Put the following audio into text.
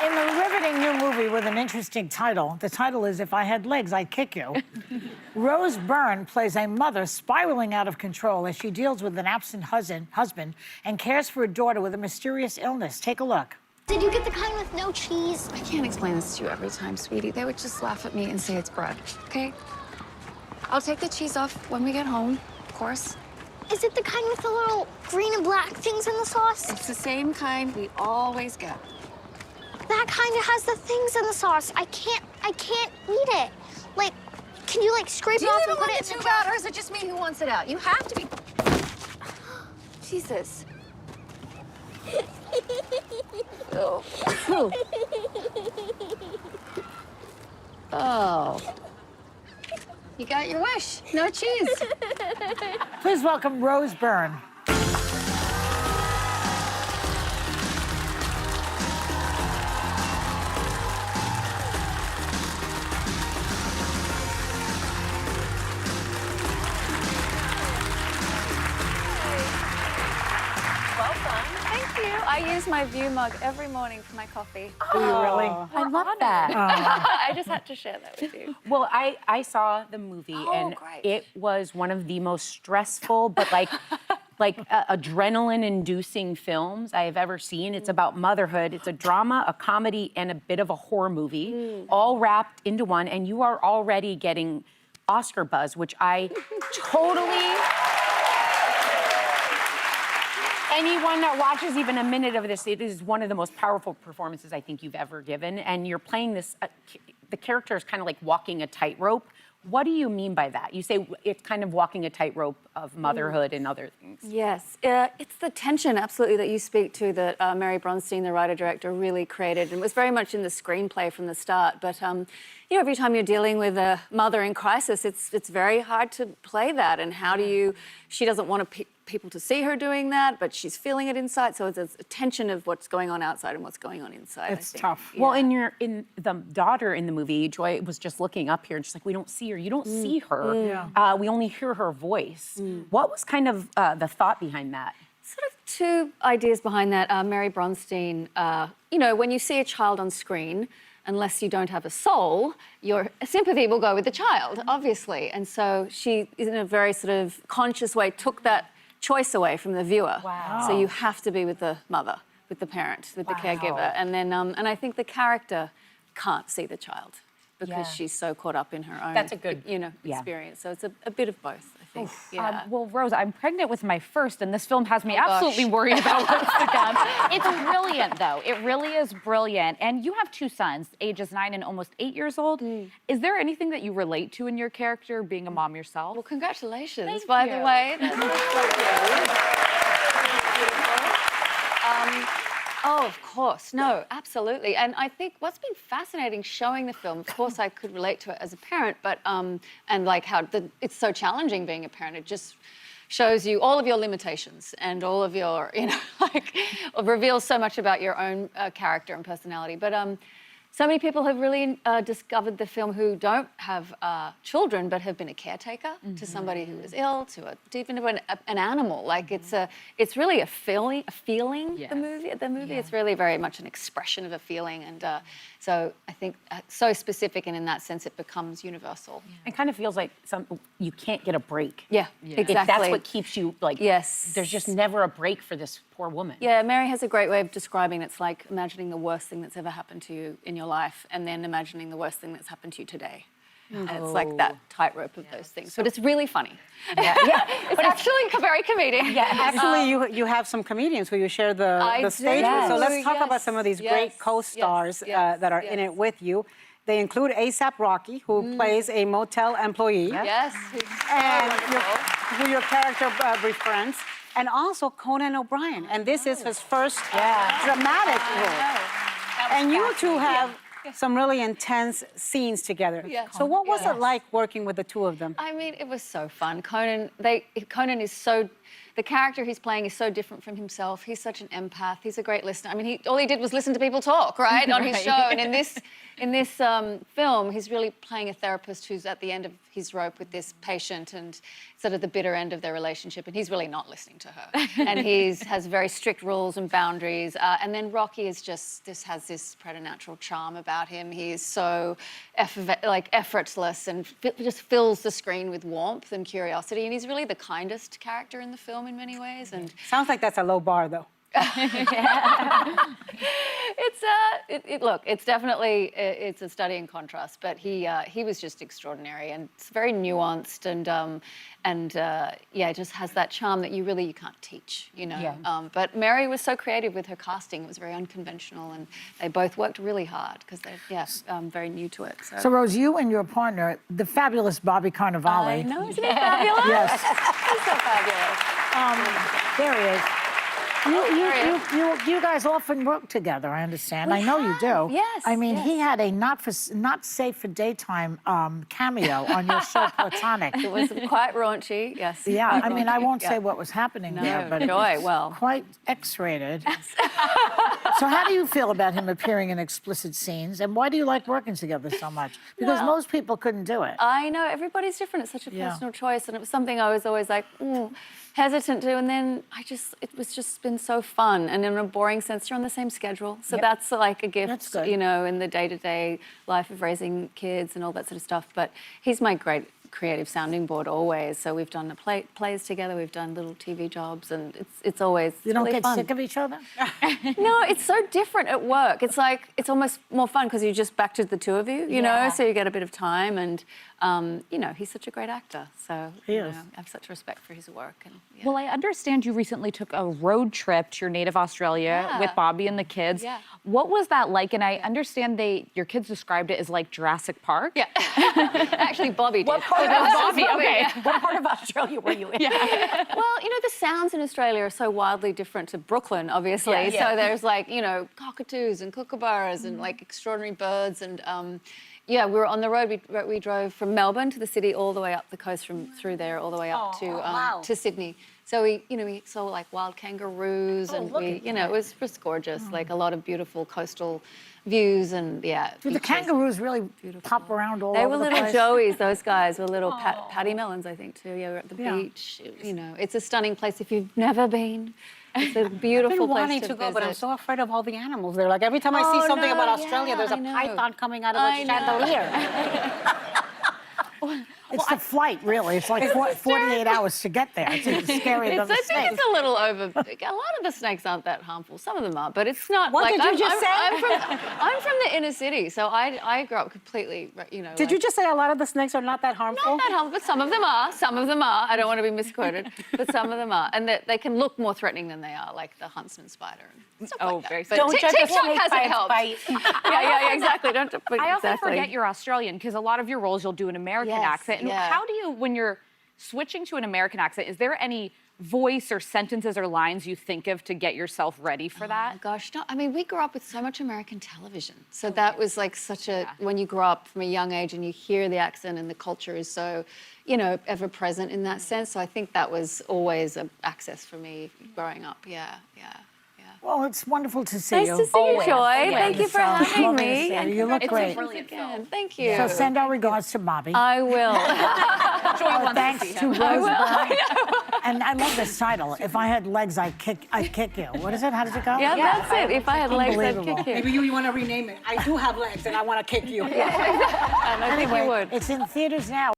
In the riveting new movie with an interesting title, the title is If I Had Legs, I'd Kick You. Rose Byrne plays a mother spiraling out of control as she deals with an absent husband and cares for a daughter with a mysterious illness. Take a look. Did you get the kind with no cheese? I can't explain this to you every time, sweetie. They would just laugh at me and say it's bread, okay? I'll take the cheese off when we get home, of course. Is it the kind with the little green and black things in the sauce? It's the same kind we always get. That kind that has the things in the sauce. I can't eat it. Like, can you like scrape it off and put it in the tube out, or is it just me who wants it out? You have to be. Jesus. Oh. Oh. You got your wish. No cheese. Please welcome Rose Byrne. I use my View mug every morning for my coffee. Do you really? I love that. I just had to share that with you. Well, I saw the movie, and great. it was one of the most stressful, but like adrenaline-inducing films I have ever seen. It's about motherhood. It's a drama, a comedy, and a bit of a horror movie, all wrapped into one. And you are already getting Oscar buzz, which I totally. Anyone that watches even a minute of this, it is one of the most powerful performances I think you've ever given. And you're playing this, the character is kind of like walking a tightrope. What do you mean by that? You say it's kind of walking a tightrope of motherhood and other things. Yes, it's the tension, absolutely, that you speak to that Mary Bronstein, the writer-director, really created. And it was very much in the screenplay from the start. But, you know, every time you're dealing with a mother in crisis, it's very hard to play that. And how do you, she doesn't want people to see her doing that, but she's feeling it inside. So it's a tension of what's going on outside and what's going on inside. It's tough. Yeah. Well, in the daughter in the movie, Joy was just looking up here and she's like, we don't see her. You don't see her. Yeah. We only hear her voice. What was kind of the thought behind that? Sort of two ideas behind that. Mary Bronstein, you know, when you see a child on screen, unless you don't have a soul, your sympathy will go with the child, obviously. And so she, in a very sort of conscious way, took that choice away from the viewer. Wow. So you have to be with the mother, with the parent, with the caregiver. And then, and I think the character can't see the child because she's so caught up in her own, That's a good, you know, experience. So it's a bit of both, I think. Well, Rose, I'm pregnant with my first, and this film has me absolutely worried about what's to come. It's brilliant, though. It really is brilliant. And you have two sons, ages 9 and almost 8 years old. Is there anything that you relate to in your character, being a mom yourself? Well, congratulations, Thank by you. the way. Oh, of course. No, absolutely. And I think what's been fascinating showing the film, of course, I could relate to it as a parent, but, and like how it's so challenging being a parent. It just shows you all of your limitations and all of your, you know, like, reveals so much about your own character and personality. But so many people have really discovered the film who don't have children but have been a caretaker to somebody who is ill, to even to an animal. Like it's really a feeling. Yes. The movie, it's really very much an expression of a feeling, and so I think so specific, and in that sense, it becomes universal. It kind of feels like you can't get a break. Yeah, exactly. That's what keeps you like. Yes. There's just never a break for this poor woman. Yeah, Mary has a great way of describing it. It's like imagining the worst thing that's ever happened to you in your life and then imagining the worst thing that's happened to you today. And it's like that tightrope of those things. But it's really funny. It's actually very comedic. Yeah, actually, you have some comedians who you share the stage with. So let's talk about some of these great co-stars that are in it with you. They include A$AP Rocky, who plays a motel employee. Yes. And who your character befriends. And also Conan O'Brien. And this is his first dramatic role. And you two have some really intense scenes together. So what was it like working with the two of them? I mean, it was so fun. Conan is so the character he's playing is so different from himself. He's such an empath. He's a great listener. I mean, all he did was listen to people talk, right, on his show. And in this film, he's really playing a therapist who's at the end of his rope with this patient and sort of the bitter end of their relationship, and he's really not listening to her. And has very strict rules and boundaries. And then Rocky is just has this preternatural charm about him. He is so effortless and just fills the screen with warmth and curiosity. And he's really the kindest character in the film in many ways. And Sounds like that's a low bar, though. Look, it's definitely it's a study in contrast, but he was just extraordinary and it's very nuanced and yeah, just has that charm that you can't teach, you know. Yeah. But Mary was so creative with her casting; it was very unconventional, and they both worked really hard because they're very new to it. So Rose, you and your partner, the fabulous Bobby Cannavale. I know, isn't he fabulous? Yes. He's so fabulous. There he is. You guys often work together, I understand. I know you do. Yes, I mean, yes. he had a not safe for daytime cameo on your show Platonic. It was quite raunchy, yes. Yeah, I mean, I won't Yeah. say what was happening there, No, but it joy, was well. quite X-rated. So how do you feel about him appearing in explicit scenes, and why do you like working together so much? Because Well, most people couldn't do it. I know, everybody's different. It's such a Yeah. personal choice, and it was something I was always like, hesitant to, and then it was just been so fun, and in a boring sense, you're on the same schedule, so that's like a gift, That's good. you know, in the day-to-day life of raising kids and all that sort of stuff. But he's my great creative sounding board always. So we've done the plays together, we've done little TV jobs, and it's always You don't really get fun. sick of each other? No, it's so different at work. It's like, it's almost more fun because you're just back to the two of you, you know, so you get a bit of time. And, you know, he's such a great actor. So, He you is. know, I have such respect for his work. And, yeah. Well, I understand you recently took a road trip to your native Australia Yeah. with Bobby and the kids. Yeah. What was that like? And I understand your kids described it as like Jurassic Park. Yeah. Actually, Bobby did. What part of Bobby? Okay. What part of Australia were you in? Well, you know, the sounds in Australia are so wildly different to Brooklyn, obviously. Yeah. So there's like, you know, cockatoos and kookaburras and like extraordinary birds. And yeah, we were on the road. We drove from Melbourne to the city all the way up the coast through there, all the way up to Sydney. So we saw like wild kangaroos and it was just gorgeous. Like a lot of beautiful coastal views and Do the beaches. kangaroos really pop around all They over were the little place? joeys, those guys were little paddy melons, I think, too. Yeah, we're at the Yeah. beach. You know, it's a stunning place if you've never been. It's a beautiful I've been place wanting to go, but I'm visit. so afraid of all the animals there. Like every time I see something about Australia, there's a I know. python coming out of I a know. chandelier. It's the flight, really. It's like 48 hours to get there. It's even scarier than the I think snake. it's a little over. A lot of the snakes aren't that harmful. Some of them are, but it's not. What like, did you just say? I'm from the inner city, so I grew up completely. You know. Did you just say a lot of the snakes are not that harmful? Not that harmful, but some of them are. Some of them are. I don't want to be misquoted, but some of them are, and they can look more threatening than they are, like the huntsman spider and stuff like that. very But Don't judge a TikTok snake hasn't by its helped. bite. Yeah, exactly. Don't. I often exactly. forget you're Australian because a lot of your roles you'll do an American Yes, accent. And yeah. how do you, when you're switching to an American accent, is there any voice or sentences or lines you think of to get yourself ready for that? Oh, gosh, no. I mean, we grew up with so much American television. So that was like such a, when you grow up from a young age and you hear the accent and the culture is so, you know, ever present in that sense. So I think that was always an access for me growing up. Yeah. Well, it's wonderful to see Nice you. to see you, Joy. Thank you for It's having lovely to me. see you. You look It's great. a brilliant film. Thank you. So send our regards to Bobby. I will. Thanks to Rose Byrne. And I love this title. If I had legs, I'd kick you. What is it? How does it go? Yeah, that's it. If I had legs, I'd Unbelievable. kick you. Maybe you want to rename it. I do have legs and I want to kick you. And I think you Anyway, would. it's in theaters now.